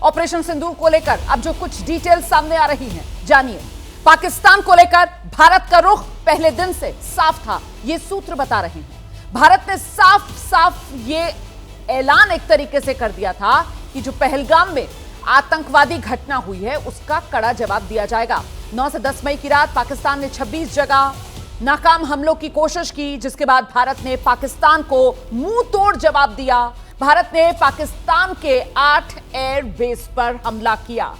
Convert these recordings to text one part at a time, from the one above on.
Operation सिंदूर को लेकर अब जो कुछ डिटेल सामने आ रही हैं, जानिए। पाकिस्तान को लेकर भारत का रुख पहले दिन से साफ था, ये सूत्र बता रहे हैं। भारत ने साफ साफ ये ऐलान एक तरीके से कर दिया था कि जो पहलगाम में आतंकवादी घटना हुई है उसका कड़ा जवाब दिया जाएगा। 9 से 10 मई की रात पाकिस्तान ने 26 जगह नाकाम हमलों की कोशिश की, जिसके बाद भारत ने पाकिस्तान को मुंह तोड़ जवाब दिया। भारत ने पाकिस्तान के 8 एयरबेस पर हमला किया।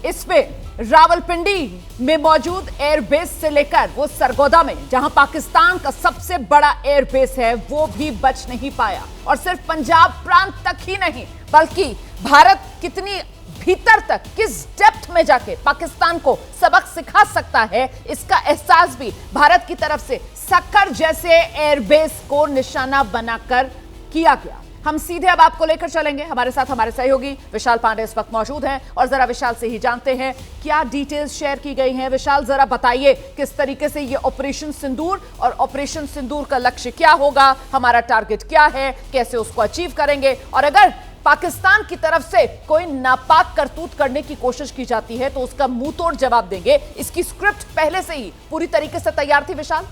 इसमें रावलपिंडी में मौजूद एयरबेस से लेकर वो सरगोदा में, जहां पाकिस्तान का सबसे बड़ा एयरबेस है, वो भी बच नहीं पाया। और सिर्फ पंजाब प्रांत तक ही नहीं, बल्कि भारत कितनी भीतर तक, किस डेप्थ में जाके पाकिस्तान को सबक सिखा सकता है, इसका एहसास भी भारत की तरफ से सक्कर जैसे एयरबेस को निशाना बनाकर किया गया। हम सीधे अब आपको लेकर चलेंगे। हमारे साथ हमारे सहयोगी विशाल पांडे इस वक्त मौजूद हैं और जरा विशाल से ही जानते हैं क्या डिटेल्स शेयर की गई हैं। विशाल, जरा बताइए किस तरीके से ये ऑपरेशन सिंदूर और ऑपरेशन सिंदूर का लक्ष्य क्या होगा, हमारा टारगेट क्या है, कैसे उसको अचीव करेंगे, और अगर पाकिस्तान की तरफ से कोई नापाक करतूत करने की कोशिश की जाती है तो उसका मुंह तोड़ जवाब देंगे। इसकी स्क्रिप्ट पहले से ही पूरी तरीके से तैयार थी विशाल?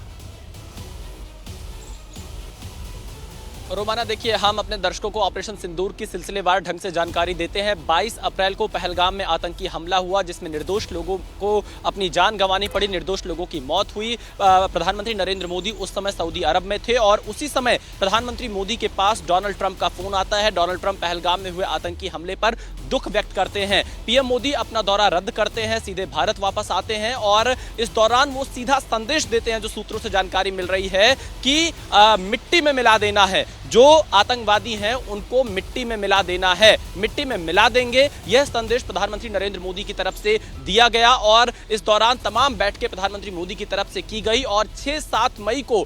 रोमाना, देखिए, हम अपने दर्शकों को ऑपरेशन सिंदूर की सिलसिलेवार ढंग से जानकारी देते हैं। 22 अप्रैल को पहलगाम में आतंकी हमला हुआ, जिसमें निर्दोष लोगों को अपनी जान गंवानी पड़ी, निर्दोष लोगों की मौत हुई। प्रधानमंत्री नरेंद्र मोदी उस समय सऊदी अरब में थे और उसी समय प्रधानमंत्री मोदी के पास डोनाल्ड ट्रंप का फोन आता है। डोनाल्ड ट्रंप पहलगाम में हुए आतंकी हमले पर दुख व्यक्त करते हैं। पीएम मोदी अपना दौरा रद्द करते हैं, सीधे भारत वापस आते हैं और इस दौरान वो सीधा संदेश देते हैं, जो सूत्रों से जानकारी मिल रही है कि मिट्टी में मिला देना है, जो आतंकवादी हैं उनको मिट्टी में मिला देना है, मिट्टी में मिला देंगे। यह संदेश प्रधानमंत्री नरेंद्र मोदी की तरफ से दिया गया और इस दौरान तमाम बैठकें प्रधानमंत्री मोदी की तरफ से की गई और 6-7 मई को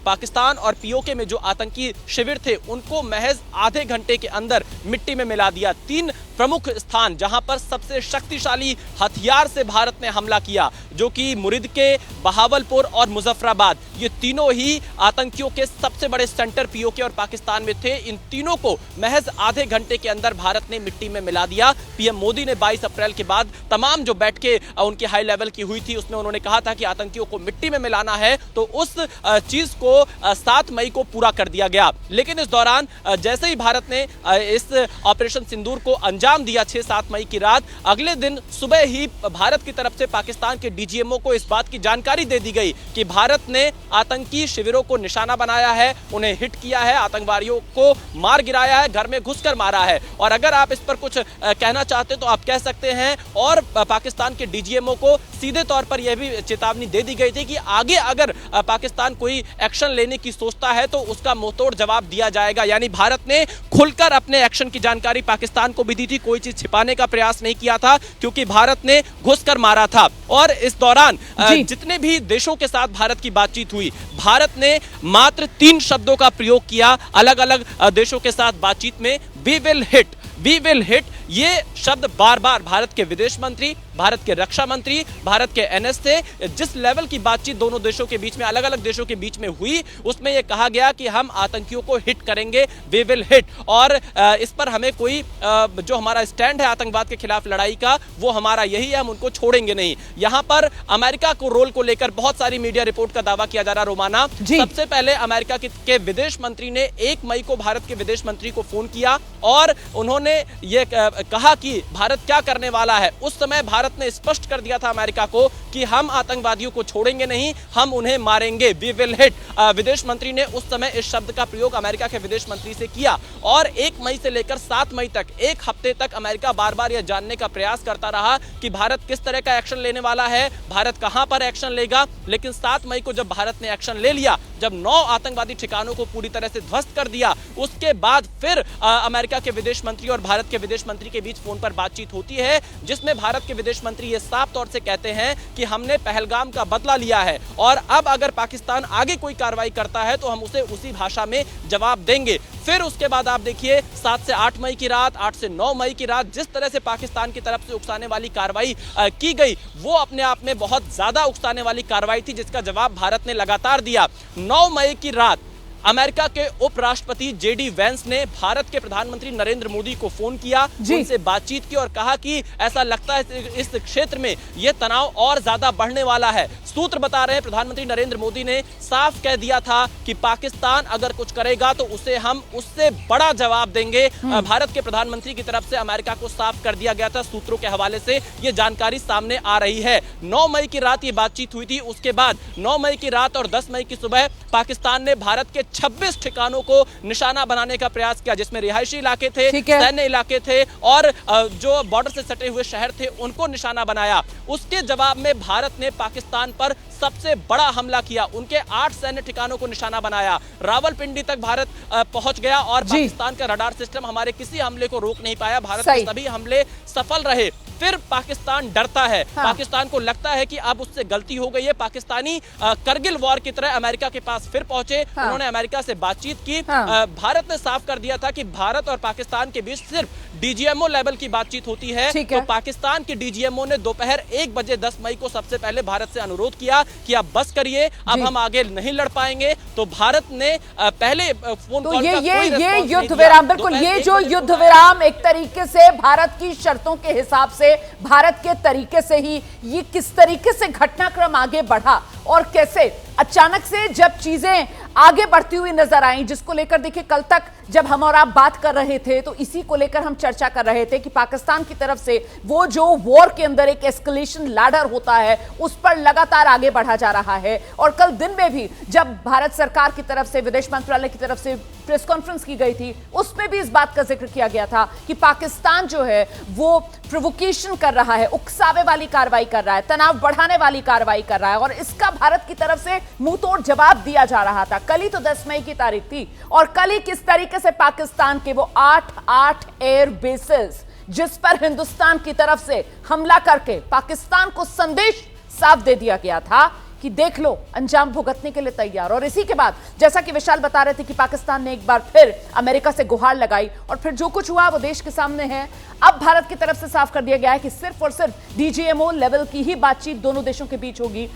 पाकिस्तान और पीओके में जो आतंकी शिविर थे उनको महज आधे घंटे के अंदर मिट्टी में मिला दिया। 3 प्रमुख स्थान जहां पर सबसे शक्तिशाली हथियार से भारत ने हमला किया, जो कि मुरिद के, बहावलपुर और मुजफ्फराबाद, ये तीनों ही आतंकियों के सबसे बड़े सेंटर पीओके और पाकिस्तान में थे। इन तीनों को महज आधे घंटे के अंदर भारत ने मिट्टी में मिला दिया। पीएम मोदी ने 22 अप्रैल के बाद तमाम जो बैठकें उनकी हाई लेवल की हुई थी उसमें उन्होंने कहा था कि आतंकियों को मिट्टी में मिलाना है, तो उस चीज को 7 मई को पूरा कर दिया गया। लेकिन इस दौरान जैसे ही भारत ने इस ऑपरेशन सिंदूर को अंजाम दिया 6-7 मई की रात, अगले दिन सुबह ही भारत की तरफ से पाकिस्तान के डीजीएमओ को इस बात की जानकारी दे दी गई कि भारत ने आतंकी शिविरों को निशाना बनाया है, उन्हें हिट किया है, आतंकवादियों को मार गिराया है, घर में घुसकर मारा है। और अगर आप इस पर कुछ कहना चाहते तो आप कह सकते हैं। और पाकिस्तान के डीजीएमओ को सीधे तौर पर यह भी चेतावनी दे दी गई थी कि आगे अगर पाकिस्तान कोई एक्शन लेने की सोचता है तो उसका मुंहतोड़ जवाब दिया जाएगा। यानी भारत ने खुलकर अपने एक्शन की जानकारी पाकिस्तान को भी दी थी, कोई चीज छिपाने का प्रयास नहीं किया था, क्योंकि भारत ने घुसकर मारा था। और इस दौरान जितने भी देशों के साथ भारत की बातचीत हुई, भारत ने मात्र 3 शब्दों का प्रयोग किया अलग अलग देशों के साथ बातचीत में। We will hit, we will hit, ये शब्द बार बार भारत के विदेश मंत्री, भारत के रक्षा मंत्री, भारत के एनएस से जिस लेवल की बातचीत दोनों देशों के बीच में, अलग अलग देशों के बीच में हुई, उसमें यह कहा गया कि हम आतंकियों को हिट करेंगे, वी विल हिट। और इस पर हमें कोई जो हमारा स्टैंड है आतंकवाद के खिलाफ लड़ाई का, वो हमारा यही है, हम उनको छोड़ेंगे नहीं। यहां पर अमेरिका को रोल को लेकर बहुत सारी मीडिया रिपोर्ट का दावा किया जा रहा। रोमाना, सबसे पहले अमेरिका के विदेश मंत्री ने 1 मई को भारत के विदेश मंत्री को फोन किया और उन्होंने ये कहा कि भारत क्या करने वाला है। उस समय भारत ने स्पष्ट कर दिया था अमेरिका को कि हम आतंकवादियों को छोड़ेंगे नहीं, हम उन्हें मारेंगे, वी विल हिट। विदेश मंत्री ने उस समय इस शब्द का प्रयोग अमेरिका के विदेश मंत्री से किया। और 1 मई से लेकर 7 मई तक, 1 हफ्ते तक अमेरिका बार बार यह जानने का प्रयास करता रहा कि भारत किस तरह का एक्शन लेने वाला है, भारत कहां पर एक्शन लेगा। लेकिन 7 मई को जब भारत ने एक्शन ले लिया, जब 9 आतंकवादी ठिकानों को पूरी तरह से ध्वस्त कर दिया, उसके बाद फिर अमेरिका के विदेश मंत्री और भारत के विदेश मंत्री के बीच फोन पर बातचीत होती है, जिसमें भारत के विदेश मंत्री ये साफ तौर से कहते हैं कि हमने पहलगाम का बदला लिया है और अब अगर पाकिस्तान आगे कोई कार्रवाई करता है तो हम उसे उसी भाषा में जवाब देंगे। फिर उसके बाद आप देखिए 7 से 8 मई की रात, 8 से 9 मई की रात, जिस तरह से पाकिस्तान की तरफ से उकसाने वाली कार्रवाई की गई, वो अपने आप में बहुत ज्यादा उकसाने वाली कार्रवाई थी, जिसका जवाब भारत ने लगातार दिया। 9 मई की रात अमेरिका के उपराष्ट्रपति जेडी वेंस ने भारत के प्रधानमंत्री नरेंद्र मोदी को फोन किया, उनसे बातचीत की और कहा कि ऐसा लगता है इस क्षेत्र में यह तनाव और ज्यादा बढ़ने वाला है। सूत्र बता रहे हैं प्रधानमंत्री नरेंद्र मोदी ने साफ कह दिया था कि पाकिस्तान अगर कुछ करेगा तो उसे हम उससे बड़ा जवाब देंगे। भारत के प्रधानमंत्री की तरफ से अमेरिका को साफ कर दिया गया था। सूत्रों के हवाले से यह जानकारी सामने आ रही है। 9 मई की रात ये बातचीत हुई थी। उसके बाद 9 मई की रात और 10 मई की सुबह पाकिस्तान ने भारत के 26 ठिकानों को निशाना बनाने का प्रयास किया, जिसमें रिहायशी इलाके थे, सैन्य इलाके थे और जो बॉर्डर से सटे हुए शहर थे उनको निशाना बनाया। उसके जवाब में भारत ने पाकिस्तान पर सबसे बड़ा हमला किया। उनके 8 सैन्य ठिकानों को निशाना बनाया। रावलपिंडी तक भारत पहुंच गया और पाकिस्तान का रडार सिस्टम हमारे किसी हमले को रोक नहीं पाया। भारत के सभी हमले सफल रहे। फिर पाकिस्तान डरता है। पाकिस्तान को लगता है कि अब उससे गलती हो गई है। पाकिस्तानी करगिल वॉर की तरह अमेरिका के पास फिर पहुंचे। उन्होंने अमेरिका से बातचीत की। भारत ने साफ कर दिया था कि भारत और पाकिस्तान के बीच सिर्फ डीजीएमओ लेवल की बातचीत होती है। तो पाकिस्तान के डीजीएमओ ने दोपहर 1 बजे 10 मई को सबसे पहले भारत से अनुरोध किया कि आप बस करिए, अब हम आगे नहीं लड़ पाएंगे। तो भारत ने पहले फोन कॉल ये युद्ध विराम, बिल्कुल ये जो युद्ध विराम एक तरीके से भारत की शर्तों के हिसाब से, भारत के तरीके से ही ये किस तरीके से घटनाक्रम आगे बढ़ा और कैसे अचानक से जब चीजें आगे बढ़ती हुई नजर आई, जिसको लेकर देखिए कल तक जब हम और आप बात कर रहे थे तो इसी को लेकर हम चर्चा कर रहे थे कि पाकिस्तान की तरफ से वो जो वॉर के अंदर एक एस्केलेशन लैडर होता है उस पर लगातार आगे बढ़ा जा रहा है। और कल दिन में भी जब भारत सरकार की तरफ से, विदेश मंत्रालय की तरफ से प्रेस कॉन्फ्रेंस की गई थी, उसमें भी इस बात का जिक्र किया गया था कि पाकिस्तान जो है वो प्रोवोकेशन कर रहा है, उकसावे वाली कार्रवाई कर रहा है, तनाव बढ़ाने वाली कार्रवाई कर रहा है और इसका भारत की तरफ से मुंह तोड़ जवाब दिया जा रहा था। कल ही तो 10 मई की तारीख थी और कल ही किस तरीके से पाकिस्तान के वो 8 एयर बेसेस जिस पर हिंदुस्तान की तरफ से हमला करके पाकिस्तान को संदेश साफ दे दिया गया था कि देख लो, अंजाम भुगतने के लिए तैयार। और इसी के बाद जैसा कि विशाल बता रहे थे कि पाकिस्तान ने एक बार फिर अमेरिका से गुहार लगाई और फिर जो कुछ हुआ वो देश के सामने है। अब भारत की तरफ से साफ कर दिया गया है कि सिर्फ और सिर्फ डीजीएमओ लेवल की ही बातचीत दोनों देशों के बीच होगी।